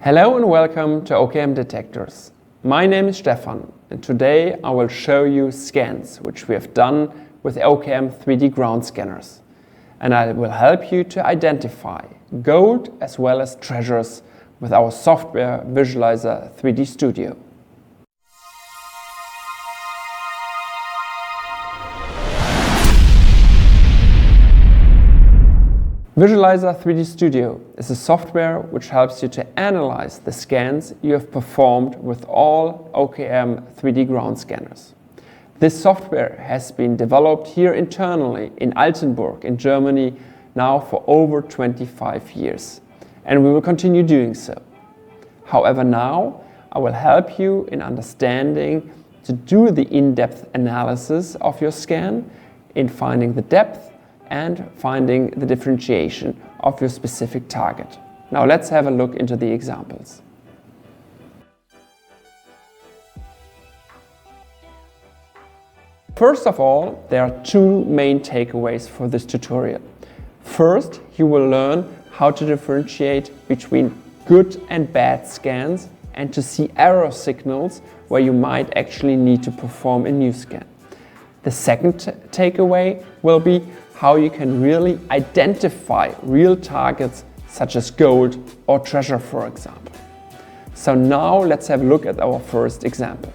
Hello and welcome to OKM Detectors. My name is Stefan and today I will show you scans which we have done with OKM 3D ground scanners. And I will help you to identify gold as well as treasures with our software Visualizer 3D Studio. Visualizer 3D Studio is a software which helps you to analyze the scans you have performed with all OKM 3D ground scanners. This software has been developed here internally in Altenburg in Germany now for over 25 years, and we will continue doing so. However, now I will help you in understanding to do the in-depth analysis of your scan, in finding the depth and finding the differentiation of your specific target. Now let's have a look into the examples. First of all, there are two main takeaways for this tutorial. First, you will learn how to differentiate between good and bad scans and to see error signals where you might actually need to perform a new scan. The second takeaway will be how you can really identify real targets such as gold or treasure, for example. So now let's have a look at our first example.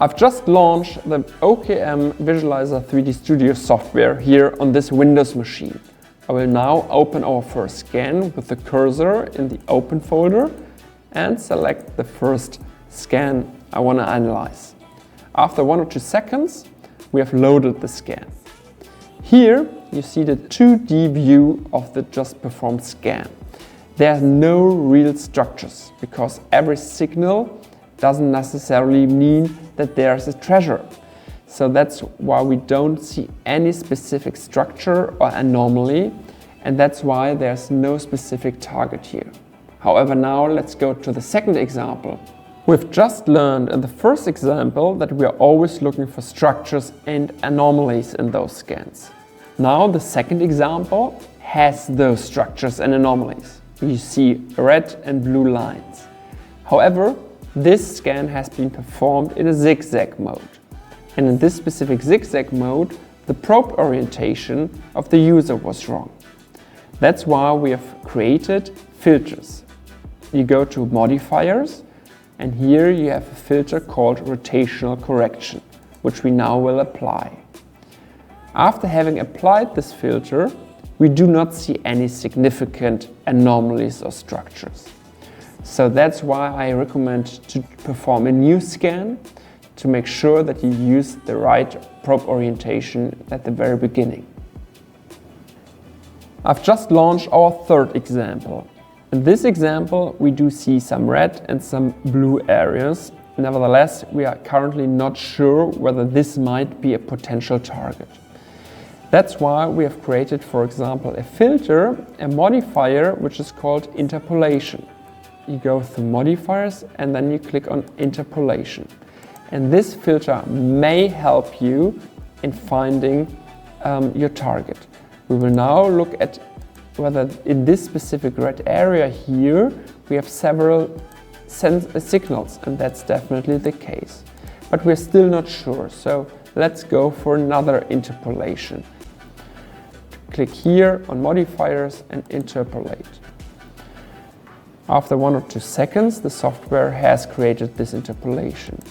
I've just launched the OKM Visualizer 3D Studio software here on this Windows machine. I will now open our first scan with the cursor in the Open folder and select the first scan I want to analyze. After 1 or 2 seconds, we have loaded the scan. Here you see the 2D view of the just performed scan. There are no real structures because every signal doesn't necessarily mean that there's a treasure. So that's why we don't see any specific structure or anomaly, and that's why there's no specific target here. However, now let's go to the second example. We've just learned in the first example that we are always looking for structures and anomalies in those scans. Now the second example has those structures and anomalies. You see red and blue lines. However, this scan has been performed in a zigzag mode. And in this specific zigzag mode, the probe orientation of the user was wrong. That's why we have created filters. You go to Modifiers, and here you have a filter called Rotational Correction, which we now will apply. After having applied this filter, we do not see any significant anomalies or structures. So that's why I recommend to perform a new scan to make sure that you use the right probe orientation at the very beginning. I've just launched our third example. In this example, we do see some red and some blue areas. Nevertheless, we are currently not sure whether this might be a potential target. That's why we have created, for example, a filter, a modifier, which is called Interpolation. You go through Modifiers and then you click on Interpolation. And this filter may help you in finding your target. We will now look at whether in this specific red area here we have several signals, and that's definitely the case. But we're still not sure, so let's go for another interpolation. Click here on Modifiers and Interpolate. After 1 or 2 seconds, the software has created this interpolation.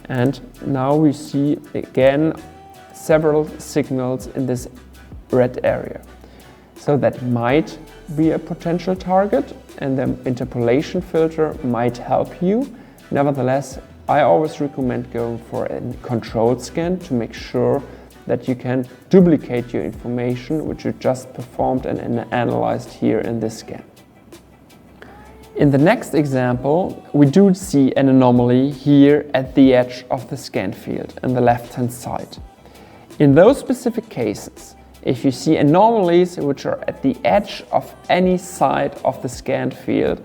And now we see again several signals in this red area. So that might be a potential target, and the interpolation filter might help you. Nevertheless, I always recommend going for a controlled scan to make sure that you can duplicate your information which you just performed and analyzed here in this scan. In the next example, we do see an anomaly here at the edge of the scan field on the left-hand side. In those specific cases, if you see anomalies which are at the edge of any side of the scanned field,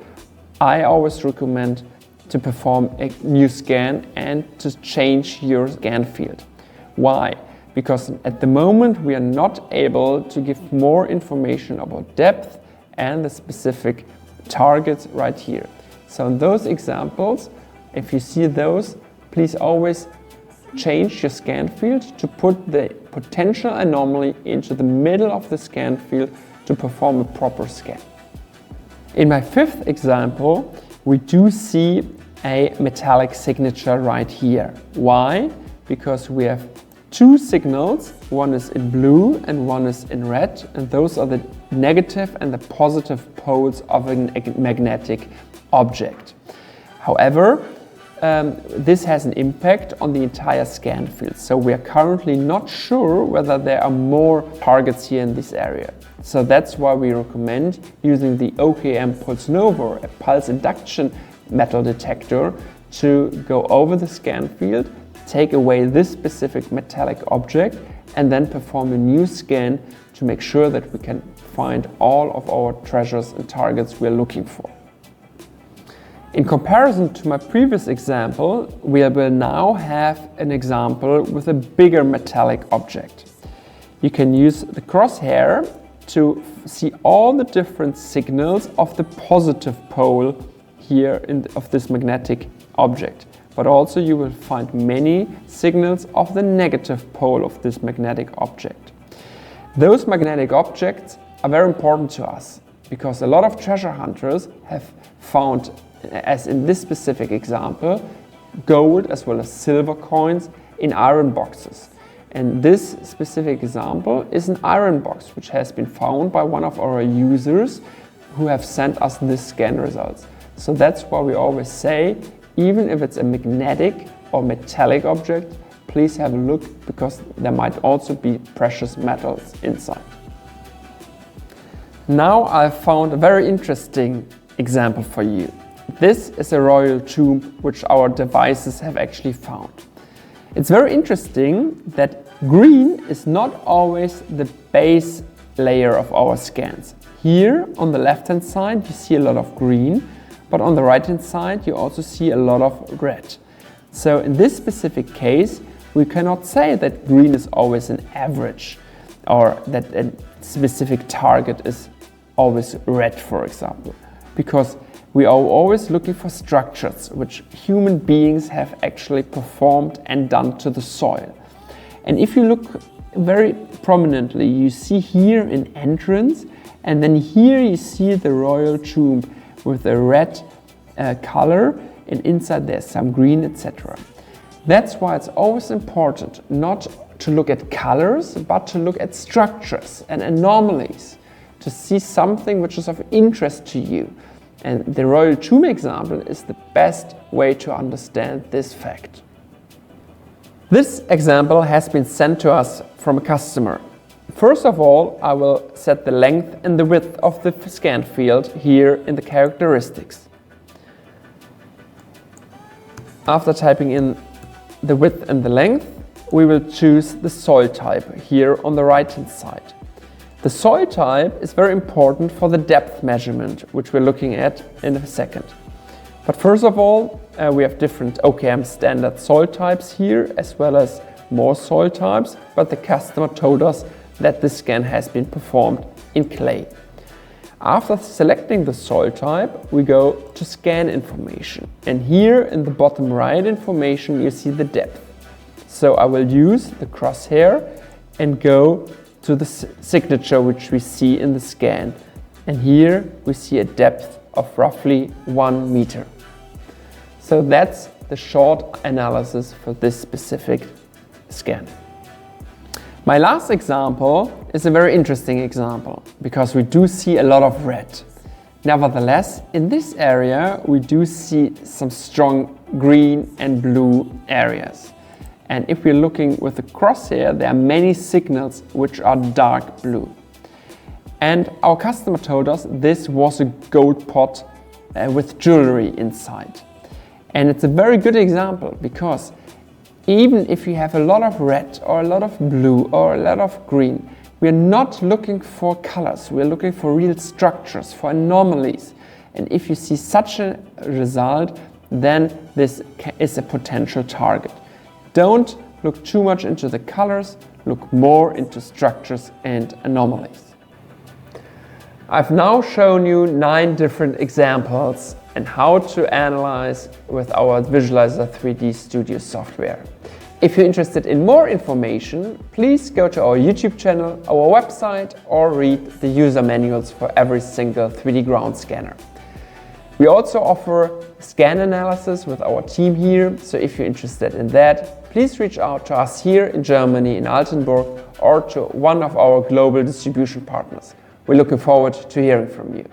I always recommend to perform a new scan and to change your scan field. Why? Because at the moment we are not able to give more information about depth and the specific targets right here. So in those examples, if you see those, please always change your scan field to put the potential anomaly into the middle of the scan field to perform a proper scan. In my fifth example, we do see a metallic signature right here. Why? Because we have two signals, one is in blue and one is in red, and those are the negative and the positive poles of a magnetic object. However, this has an impact on the entire scan field, so we are currently not sure whether there are more targets here in this area. So that's why we recommend using the OKM pulse nova, a pulse induction metal detector, to go over the scan field, take away this specific metallic object, and then perform a new scan to make sure that we can find all of our treasures and targets we're looking for. In comparison to my previous example, we will now have an example with a bigger metallic object. You can use the crosshair to see all the different signals of the positive pole here of this magnetic object. But also you will find many signals of the negative pole of this magnetic object. Those magnetic objects are very important to us because a lot of treasure hunters have found, as in this specific example, gold as well as silver coins in iron boxes. And this specific example is an iron box which has been found by one of our users who have sent us this scan results. So that's why we always say, even if it's a magnetic or metallic object, please have a look because there might also be precious metals inside. Now I've found a very interesting example for you. This is a royal tomb which our devices have actually found. It's very interesting that green is not always the base layer of our scans. Here on the left hand side you see a lot of green, but on the right hand side you also see a lot of red. So in this specific case we cannot say that green is always an average or that a specific target is always red, for example, because we are always looking for structures which human beings have actually performed and done to the soil. And if you look very prominently, you see here an entrance, and then here you see the royal tomb with a red color, and inside there's some green, etc. That's why it's always important not to look at colors, but to look at structures and anomalies, to see something which is of interest to you. And the royal tomb example is the best way to understand this fact. This example has been sent to us from a customer. First of all, I will set the length and the width of the scan field here in the characteristics. After typing in the width and the length, we will choose the soil type here on the right hand side. The soil type is very important for the depth measurement, which we're looking at in a second. But first of all, we have different OKM standard soil types here, as well as more soil types, but the customer told us that the scan has been performed in clay. After selecting the soil type, we go to scan information. And here in the bottom right information, you see the depth. So I will use the crosshair and go to the signature which we see in the scan. And here we see a depth of roughly 1 meter. So that's the short analysis for this specific scan. My last example is a very interesting example because we do see a lot of red. Nevertheless, in this area we do see some strong green and blue areas. And if we're looking with the crosshair, there are many signals which are dark blue. And our customer told us this was a gold pot with jewelry inside. And it's a very good example because even if you have a lot of red or a lot of blue or a lot of green, we're not looking for colors, we're looking for real structures, for anomalies. And if you see such a result, then this is a potential target. Don't look too much into the colors, look more into structures and anomalies. I've now shown you 9 different examples and how to analyze with our Visualizer 3D Studio software. If you're interested in more information, please go to our YouTube channel, our website, or read the user manuals for every single 3D ground scanner. We also offer scan analysis with our team here, so if you're interested in that, please reach out to us here in Germany, in Altenburg, or to one of our global distribution partners. We're looking forward to hearing from you.